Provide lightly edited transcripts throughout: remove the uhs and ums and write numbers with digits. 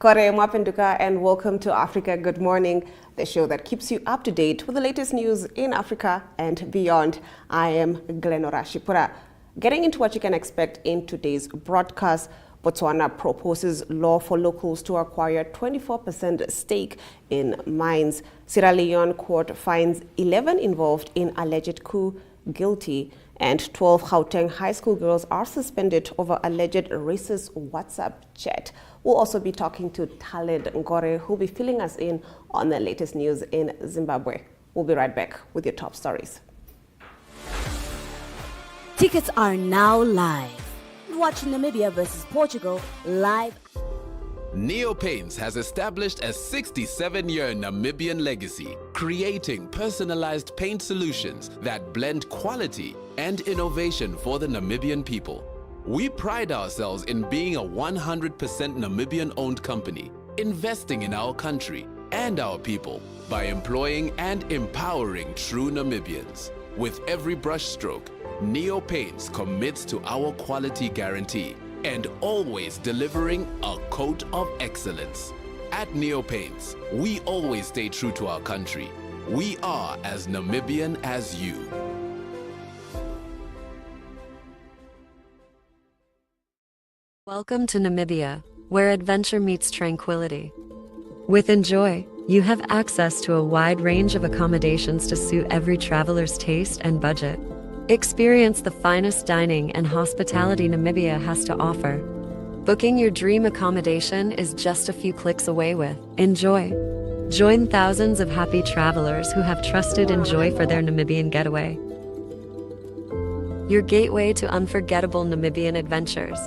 Kore Mwapenduka and welcome to Africa Good Morning, the show that keeps you up to date with the latest news in Africa and beyond. I am Glenora Shipura. Getting into what you can expect in today's broadcast, Botswana proposes law for locals to acquire 24% stake in mines. Sierra Leone court finds 11 involved in alleged coup guilty, and 12 Gauteng high school girls are suspended over alleged racist WhatsApp chat. We'll also be talking to Taled Ngore, who'll be filling us in on the latest news in Zimbabwe. We'll be right back with your top stories. Tickets are now live. Watch Namibia versus Portugal live. Neo Paints has established a 67-year Namibian legacy, creating personalized paint solutions that blend quality and innovation for the Namibian people. We pride ourselves in being a 100% Namibian-owned company, investing in our country and our people by employing and empowering true Namibians. With every brushstroke, Neo Paints commits to our quality guarantee and always delivering a coat of excellence. At Neo Paints, we always stay true to our country. We are as Namibian as you. Welcome to Namibia, where adventure meets tranquility. With Enjoy, you have access to a wide range of accommodations to suit every traveler's taste and budget. Experience the finest dining and hospitality Namibia has to offer. Booking your dream accommodation is just a few clicks away with Enjoy. Join thousands of happy travelers who have trusted Enjoy for their Namibian getaway. Your gateway to unforgettable Namibian adventures.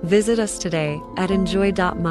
Visit us today at enjoy.my.na.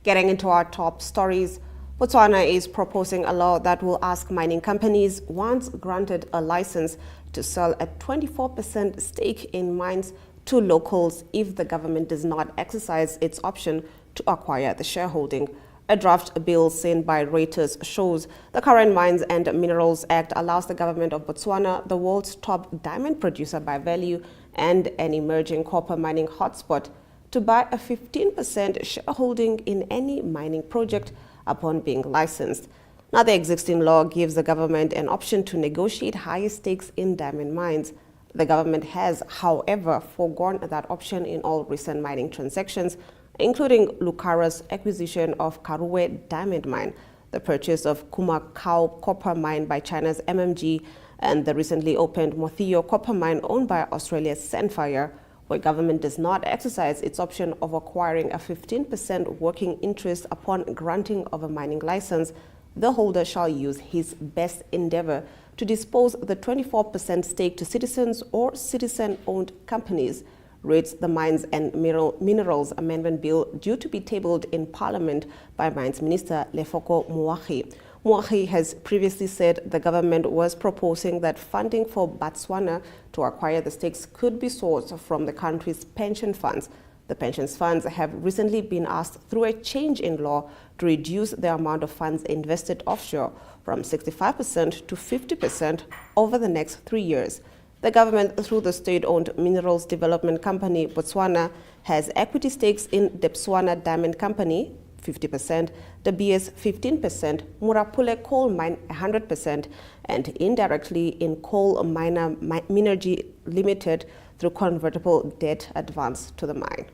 Getting into our top stories, Botswana is proposing a law that will ask mining companies, once granted a license, to sell a 24% stake in mines to locals if the government does not exercise its option to acquire the shareholding. A draft bill sent by Reuters shows the current Mines and Minerals Act allows the government of Botswana, the world's top diamond producer by value and an emerging copper mining hotspot, to buy a 15% shareholding in any mining project upon being licensed. Now, the existing law gives the government an option to negotiate higher stakes in diamond mines. The government has, however, foregone that option in all recent mining transactions, including Lucara's acquisition of Karuwe Diamond Mine, the purchase of Kumakau Copper Mine by China's MMG, and the recently opened Motheo Copper Mine owned by Australia's Sandfire, where government does not exercise its option of acquiring a 15% working interest upon granting of a mining license. The holder shall use his best endeavor to dispose the 24% stake to citizens or citizen-owned companies, reads the Mines and Minerals Amendment Bill due to be tabled in Parliament by Mines Minister Lefoko Moahi. Moahi has previously said the government was proposing that funding for Botswana to acquire the stakes could be sourced from the country's pension funds. The pension funds have recently been asked through a change in law to reduce the amount of funds invested offshore from 65% to 50% over the next 3 years. The government, through the state-owned minerals development company Botswana, has equity stakes in Botswana Diamond Company, 50%, the BS 15%, Murapule Coal Mine 100%, and indirectly in Coal Miner Minergy Limited through convertible debt advance to the mine.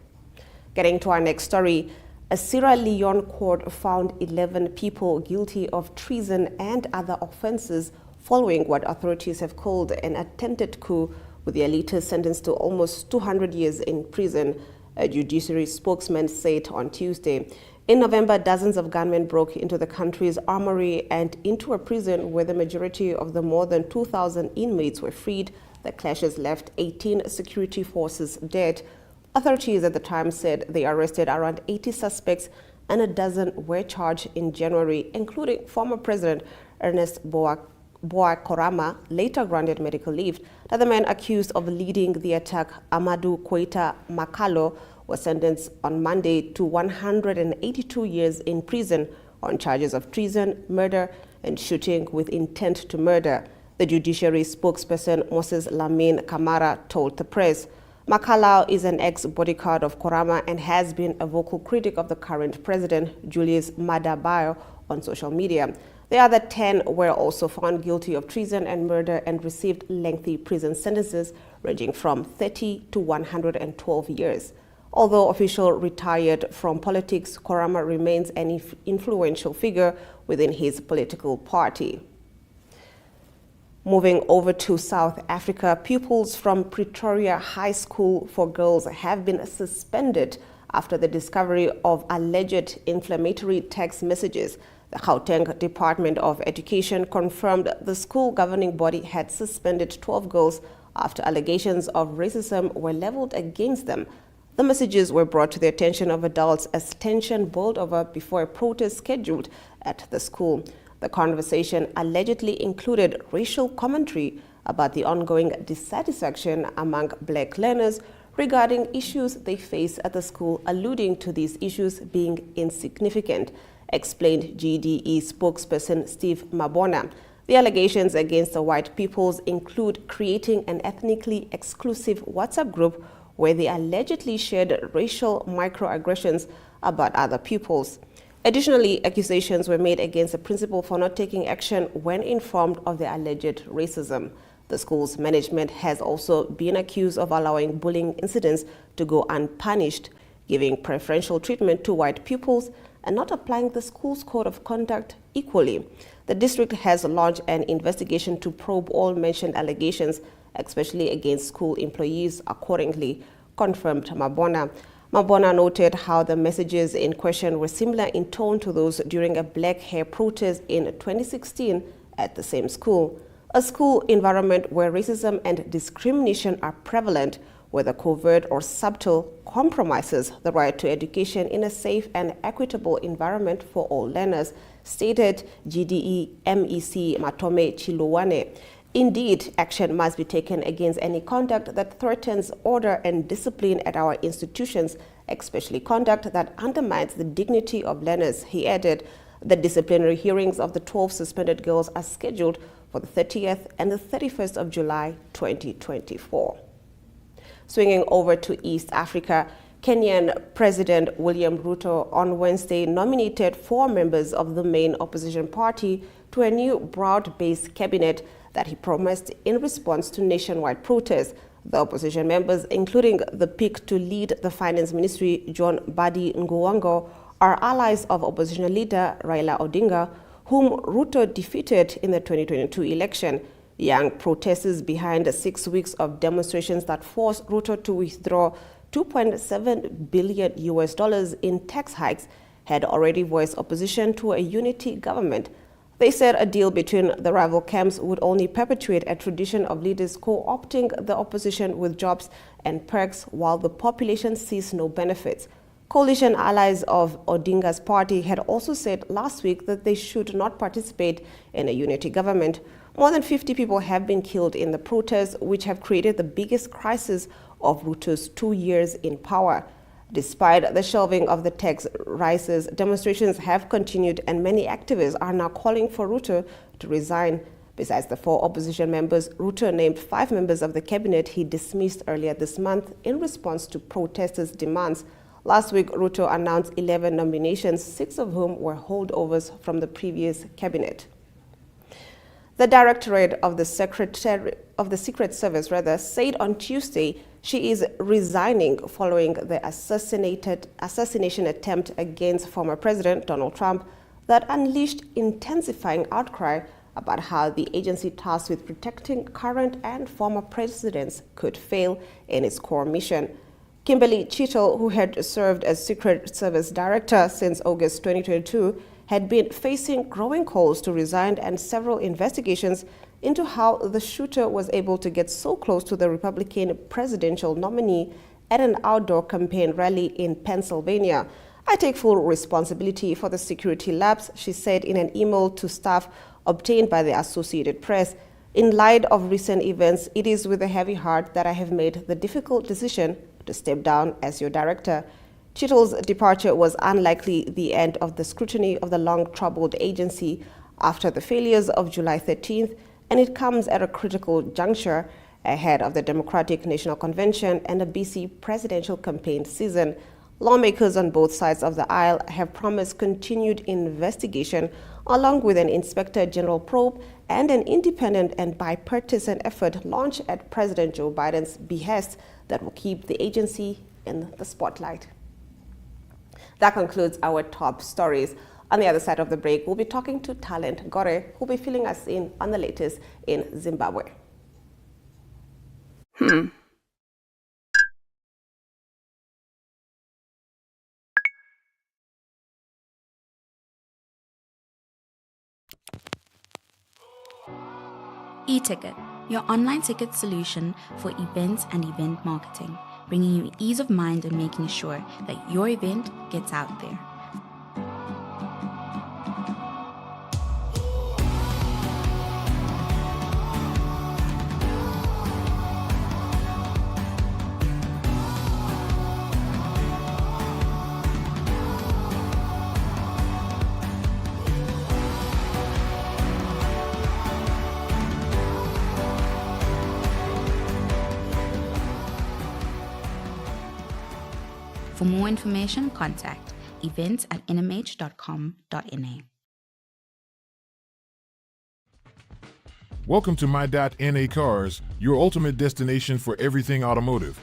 Getting to our next story, a Sierra Leone court found 11 people guilty of treason and other offenses following what authorities have called an attempted coup, with the elitists sentenced to almost 200 years in prison, a judiciary spokesman said on Tuesday. In November, dozens of gunmen broke into the country's armory and into a prison where the majority of the more than 2,000 inmates were freed. The clashes left 18 security forces dead. Authorities at the time said they arrested around 80 suspects and a dozen were charged in January, including former President Ernest Boakorama, later granted medical leave. The man accused of leading the attack, Amadou Koita Makalo, was sentenced on Monday to 182 years in prison on charges of treason, murder, and shooting with intent to murder. The judiciary spokesperson Moses Lamin Kamara told the press. Makalau is an ex-bodyguard of Korama and has been a vocal critic of the current president, Julius Maada Bio, on social media. The other 10 were also found guilty of treason and murder and received lengthy prison sentences ranging from 30 to 112 years. Although official retired from politics, Korama remains an influential figure within his political party. Moving over to South Africa, pupils from Pretoria High School for Girls have been suspended after the discovery of alleged inflammatory text messages. The Gauteng Department of Education confirmed the school governing body had suspended 12 girls after allegations of racism were leveled against them. The messages were brought to the attention of adults as tension boiled over before a protest scheduled at the school. The conversation allegedly included racial commentary about the ongoing dissatisfaction among black learners regarding issues they face at the school, alluding to these issues being insignificant, explained GDE spokesperson Steve Mabona. The allegations against the white pupils include creating an ethnically exclusive WhatsApp group where they allegedly shared racial microaggressions about other pupils. Additionally, accusations were made against the principal for not taking action when informed of the alleged racism. The school's management has also been accused of allowing bullying incidents to go unpunished, giving preferential treatment to white pupils, and not applying the school's code of conduct equally. The district has launched an investigation to probe all mentioned allegations, especially against school employees, accordingly, confirmed Mabona. Mabona noted how the messages in question were similar in tone to those during a black hair protest in 2016 at the same school. A school environment where racism and discrimination are prevalent, whether covert or subtle, compromises the right to education in a safe and equitable environment for all learners, stated GDE MEC Matome Chilowane. Indeed, action must be taken against any conduct that threatens order and discipline at our institutions, especially conduct that undermines the dignity of learners, he added. The disciplinary hearings of the 12 suspended girls are scheduled for the 30th and the 31st of July 2024. Swinging over to East Africa, Kenyan President William Ruto on Wednesday nominated 4 members of the main opposition party to a new broad-based cabinet that he promised in response to nationwide protests. The opposition members, including the pick to lead the finance ministry, John Badi Nguwango, are allies of opposition leader Raila Odinga, whom Ruto defeated in the 2022 election. Young protesters behind 6 weeks of demonstrations that forced Ruto to withdraw $2.7 billion in tax hikes had already voiced opposition to a unity government. They said a deal between the rival camps would only perpetuate a tradition of leaders co-opting the opposition with jobs and perks while the population sees no benefits. Coalition allies of Odinga's party had also said last week that they should not participate in a unity government. More than 50 people have been killed in the protests, which have created the biggest crisis of Ruto's 2 years in power. Despite the shelving of the tax rises, demonstrations have continued and many activists are now calling for Ruto to resign. Besides the 4 opposition members, Ruto named 5 members of the cabinet he dismissed earlier this month in response to protesters' demands. Last week, Ruto announced 11 nominations, 6 of whom were holdovers from the previous cabinet. The Directorate of the Secret Service said on Tuesday she is resigning following the assassination attempt against former President Donald Trump that unleashed intensifying outcry about how the agency tasked with protecting current and former presidents could fail in its core mission. Kimberly Chittle, who had served as Secret Service Director since August 2022, had been facing growing calls to resign and several investigations into how the shooter was able to get so close to the Republican presidential nominee at an outdoor campaign rally in Pennsylvania. I take full responsibility for the security lapse, she said in an email to staff obtained by the Associated Press. In light of recent events, it is with a heavy heart that I have made the difficult decision to step down as your director. Chittle's departure was unlikely the end of the scrutiny of the long-troubled agency after the failures of July 13th, and it comes at a critical juncture ahead of the Democratic National Convention and a busy presidential campaign season. Lawmakers on both sides of the aisle have promised continued investigation, along with an inspector general probe and an independent and bipartisan effort launched at President Joe Biden's behest that will keep the agency in the spotlight. That concludes our top stories. On the other side of the break, we'll be talking to Talent Gore, who'll be filling us in on the latest in Zimbabwe. E-Ticket, your online ticket solution for events and event marketing, bringing you ease of mind and making sure that your event gets out there. For more information, contact events@nhh.com.na. Welcome to My.NA Cars, your ultimate destination for everything automotive.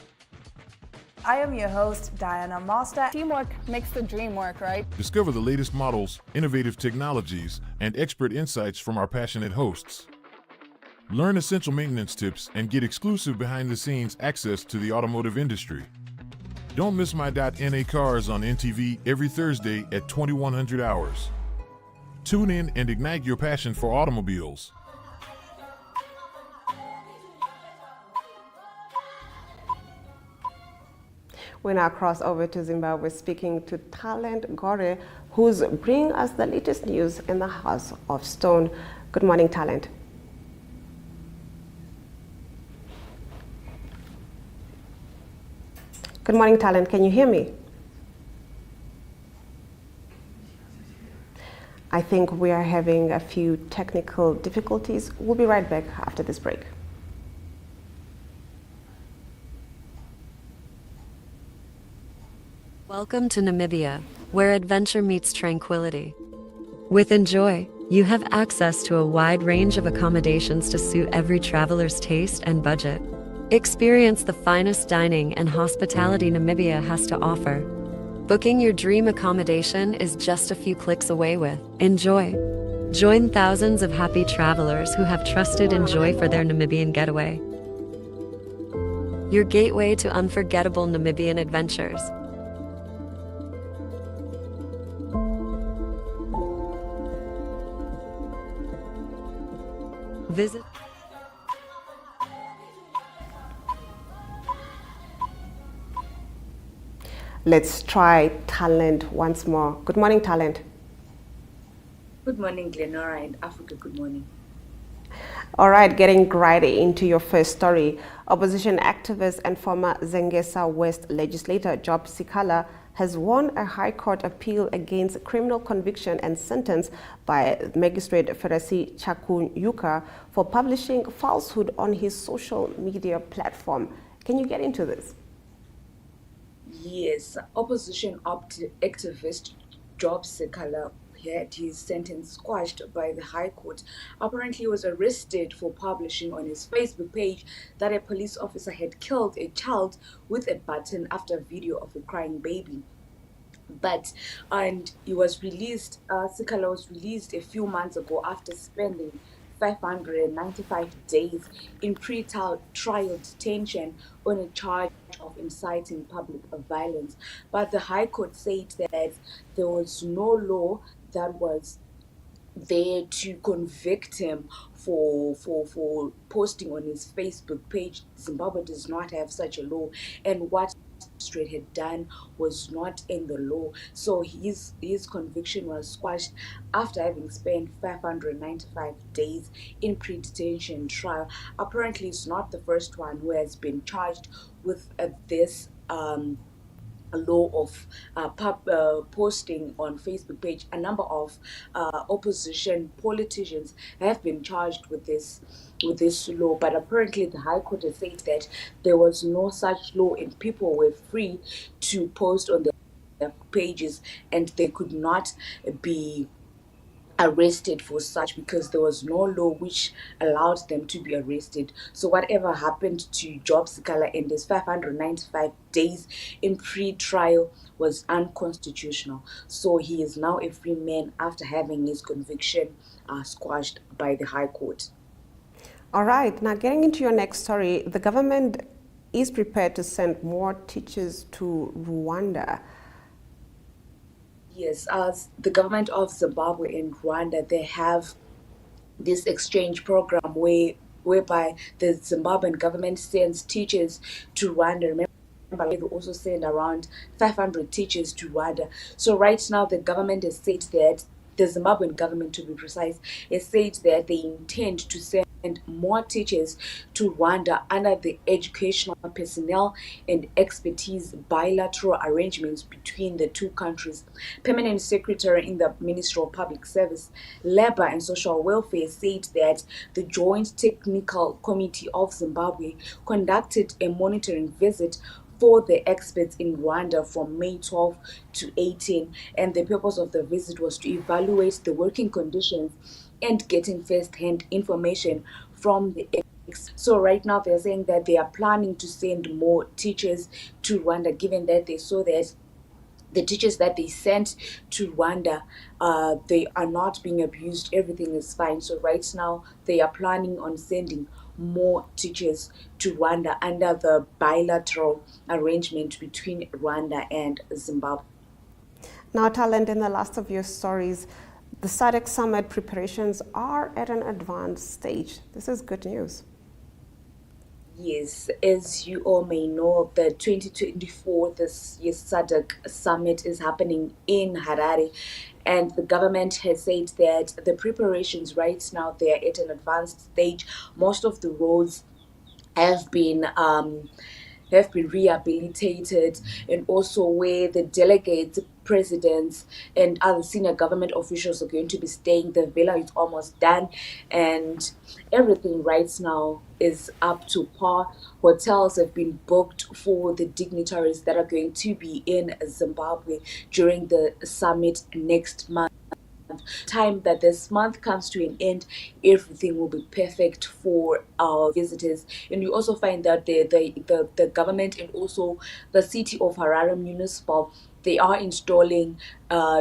I am your host, Diana Master. Teamwork makes the dream work, right? Discover the latest models, innovative technologies, and expert insights from our passionate hosts. Learn essential maintenance tips and get exclusive behind-the-scenes access to the automotive industry. Don't miss My.NA Cars on NTV every Thursday at 2100 hours. Tune in and ignite your passion for automobiles. We now cross over to Zimbabwe, speaking to Talent Gore, who's bringing us the latest news in the House of Stone. Good morning, Talent. Good morning, Talent. Can you hear me? I think we are having a few technical difficulties. We'll be right back after this break. Welcome to Namibia, where adventure meets tranquility. With Enjoy, you have access to a wide range of accommodations to suit every traveler's taste and budget. Experience the finest dining and hospitality Namibia has to offer. Booking your dream accommodation is just a few clicks away with Enjoy. Join thousands of happy travelers who have trusted Enjoy for their Namibian getaway. Your gateway to unforgettable Namibian adventures. Visit. Let's try Talent once more. Good morning, Talent. Good morning, Glenora and Africa. Good morning. All right, getting right into your first story. Opposition activist and former Zengesa West legislator Job Sikala has won a High Court appeal against criminal conviction and sentence by Magistrate Ferasi Chakunyuka for publishing falsehood on his social media platform. Can you get into this? Yes, opposition activist Job Sikala had his sentence squashed by the High Court. Apparently, he was arrested for publishing on his Facebook page that a police officer had killed a child with a baton after a video of a crying baby. And he was released, Sikala was released a few months ago after spending 595 days in pre-trial detention on a charge of inciting public violence. But the High Court said that there was no law that was there to convict him for posting on his Facebook page. Zimbabwe does not have such a law, and what Magistrate had done was not in the law. So his conviction was squashed after having spent 595 days in pre-detention trial. Apparently, it's not the first one who has been charged with this a law of posting on Facebook page. A number of opposition politicians have been charged with this law, but apparently the High Court has said that there was no such law and people were free to post on their pages and they could not be arrested for such because there was no law which allowed them to be arrested. So whatever happened to Job Sikala and his 595 days in pre-trial was unconstitutional. So he is now a free man after having his conviction squashed by the High Court. All right, now getting into your next story, the government is prepared to send more teachers to Rwanda. Yes, as the government of Zimbabwe and Rwanda, they have this exchange program whereby the Zimbabwean government sends teachers to Rwanda. Remember, they also send around 500 teachers to Rwanda. So right now, the government has said that, the Zimbabwean government to be precise, has said that they intend to send more teachers to Rwanda under the educational personnel and expertise bilateral arrangements between the two countries. Permanent Secretary in the Ministry of Public Service, Labour and Social Welfare said that the Joint Technical Committee of Zimbabwe conducted a monitoring visit for the experts in Rwanda from May 12 to 18, and the purpose of the visit was to evaluate the working conditions and getting first-hand information from the experts. So right now they're saying that they are planning to send more teachers to Rwanda, given that they saw that the teachers that they sent to Rwanda, they are not being abused, everything is fine. So right now they are planning on sending more teachers to Rwanda under the bilateral arrangement between Rwanda and Zimbabwe. Now, Talent, in the last of your stories, the SADC summit preparations are at an advanced stage. This is good news. Yes, as you all may know, the 2024 this year's SADC summit is happening in Harare, and the government has said that the preparations right now, they are at an advanced stage. Most of the roads have been rehabilitated, and also where the delegates, presidents, and other senior government officials are going to be staying, the villa is almost done, and everything right now is up to par. Hotels have been booked for the dignitaries that are going to be in Zimbabwe during the summit next month. Time that this month comes to an end, everything will be perfect for our visitors. And you also find that the government and also the city of Harare Municipal, they are installing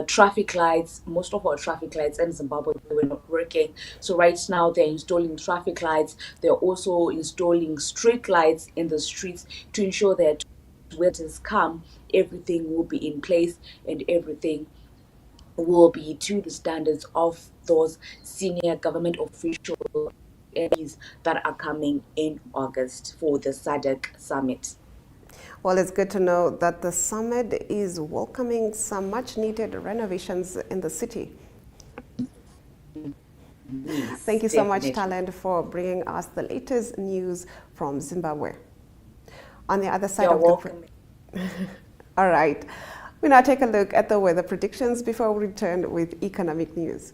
traffic lights. Most of our traffic lights in Zimbabwe, they were not working. So right now they're installing traffic lights. They're also installing street lights in the streets to ensure that when visitors come, everything will be in place and everything will be to the standards of those senior government officials that are coming in August for the SADC summit. Well, it's good to know that the summit is welcoming some much needed renovations in the city. Yes, Thank you so much, definitely. Talent, for bringing us the latest news from Zimbabwe. On the other side You're of welcome. All right. We now take a look at the weather predictions before we return with economic news.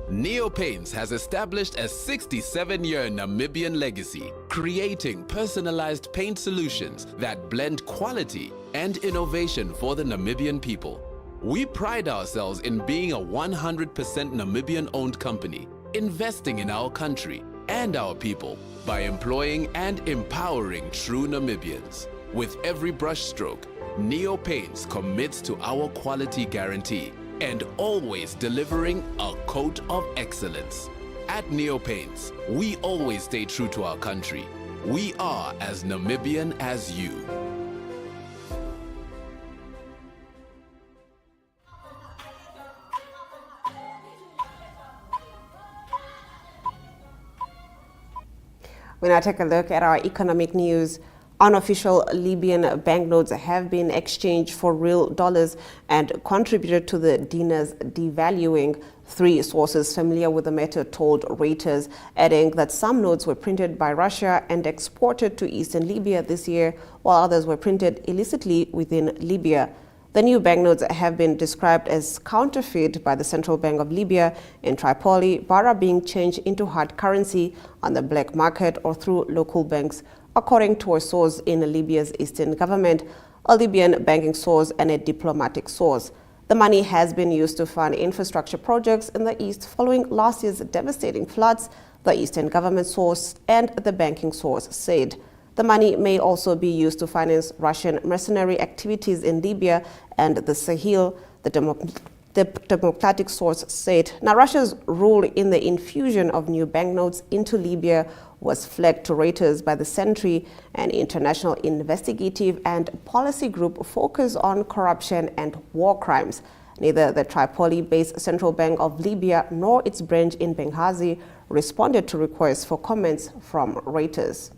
Neo Paints has established a 67-year Namibian legacy, creating personalized paint solutions that blend quality and innovation for the Namibian people. We pride ourselves in being a 100% Namibian-owned company, investing in our country and our people by employing and empowering true Namibians. With every brushstroke, Neo Paints commits to our quality guarantee and always delivering a coat of excellence. At Neo Paints, we always stay true to our country. We are as Namibian as you. We now take a look at our economic news. Unofficial Libyan banknotes have been exchanged for real dollars and contributed to the dinar's devaluing. Three sources familiar with the matter told Reuters, adding that some notes were printed by Russia and exported to eastern Libya this year, while others were printed illicitly within Libya. The new banknotes have been described as counterfeit by the Central Bank of Libya in Tripoli, but are being changed into hard currency on the black market or through local banks, according to a source in Libya's eastern government, a Libyan banking source, and a diplomatic source. The money has been used to fund infrastructure projects in the east following last year's devastating floods, the eastern government source and the banking source said. The money may also be used to finance Russian mercenary activities in Libya and the Sahel, the democratic source said. Now, Russia's role in the infusion of new banknotes into Libya was flagged to Reuters by the Sentry, an international investigative and policy group focused on corruption and war crimes. Neither the Tripoli-based Central Bank of Libya nor its branch in Benghazi responded to requests for comments from Reuters.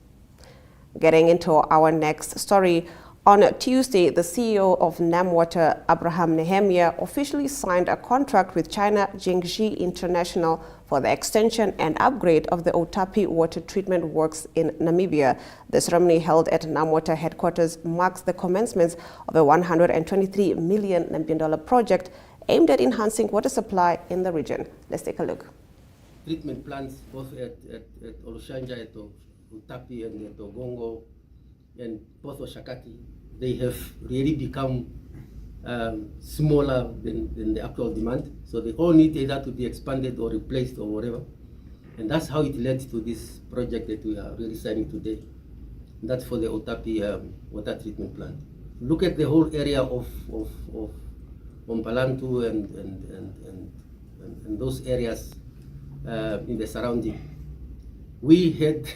Getting into our next story, on Tuesday, the CEO of NamWater, Abraham Nehemiah, officially signed a contract with China Jiangxi International for the extension and upgrade of the Otapi water treatment works in Namibia. The ceremony held at NamWater headquarters marks the commencement of a $123 million Namibian project aimed at enhancing water supply in the region. Let's take a look. Treatment plants both at Olushanja, at Otapi and at Ogongo, and both Oshakati, they have really become smaller than the actual demand. So they all need either to be expanded or replaced or whatever. And that's how it led to this project that we are really signing today. That's for the Otapi water treatment plant. Look at the whole area of Ompalantu and those areas in the surrounding. We had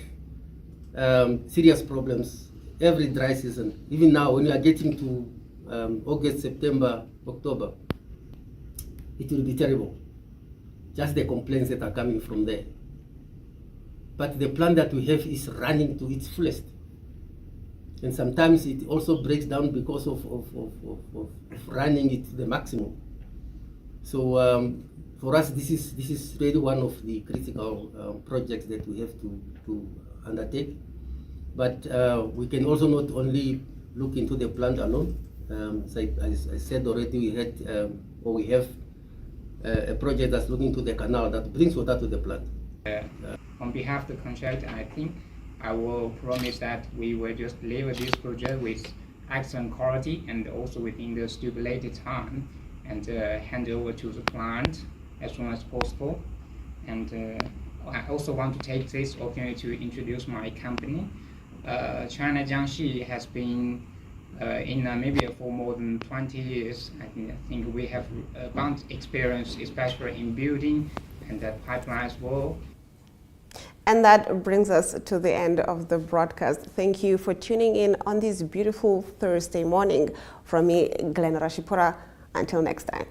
serious problems every dry season. Even now, when we are getting to August, September, October, it will be terrible. Just the complaints that are coming from there. But the plant that we have is running to its fullest. And sometimes it also breaks down because of running it to the maximum. So for us, this is really one of the critical projects that we have to undertake. But we can also not only look into the plant alone. As I said already, we have a project that's looking to the canal that brings water to the plant. On behalf of the contract, I think I will promise that we will just deliver this project with excellent quality and also within the stipulated time, and hand over to the client as soon as possible. And I also want to take this opportunity to introduce my company. China Jiangxi has been in Namibia for more than 20 years. I think we have advanced experience, especially in building and that pipeline as well. And that brings us to the end of the broadcast. Thank you for tuning in on this beautiful Thursday morning. From me, Glenn Rashipura. Until next time.